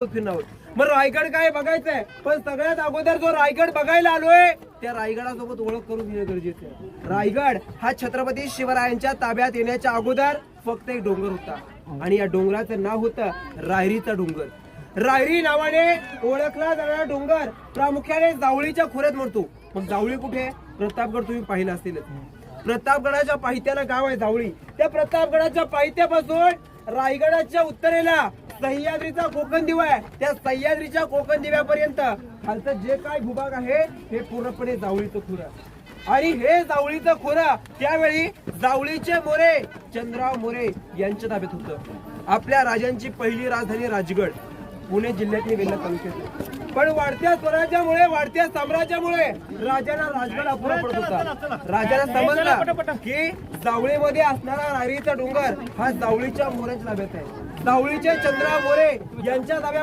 मग रायगड काय बघायचंय, पण सगळ्यात अगोदर जो रायगड बघायला आलोय त्या रायगडासोबत ओळख करून घेणं गरजेचं आहे. रायगड हा छत्रपती शिवरायांच्या ताब्यात येण्याच्या अगोदर फक्त एक डोंगर होता आणि या डोंगराचं नाव होतं रायरीचा डोंगर. रायरी नावाने ओळखला जाणारा डोंगर प्रामुख्याने जावळीच्या खोऱ्यात मिळतो. मग जावळी कुठे? प्रतापगड तुम्ही पाहिलं असेल. प्रतापगडाच्या पायथ्याला गाव आहे जावळी. त्या प्रतापगडाच्या पायथ्यापासून रायगडाच्या उत्तरेला सह्याद्रीचा कोकण दिवा आहे. त्या सह्याद्रीच्या कोकण दिव्यापर्यंत खालचं जे काय भूभाग आहे हे पूर्णपणे जावळीचं खोरं. आणि हे जावळीचं खोरं त्यावेळी जावळीचे मोरे चंद्रराव मोरे यांच्या ताब्यात होतं. आपल्या राजांची पहिली राजधानी राजगड पुणे जिल्ह्यातील वेल्हा तालुक्यात. पण वाढत्या स्वराज्यामुळे वाढत्या साम्राज्यामुळे राजांना राजगड अपुरा पडत होता. राजांना समजलं की जावळीमध्ये असणारा रायरीचा डोंगर हा जावळीच्या मोऱ्यांच्या ताब्यात आहे. जावळीचे चंद्रराव मोरे यांच्या ताब्यात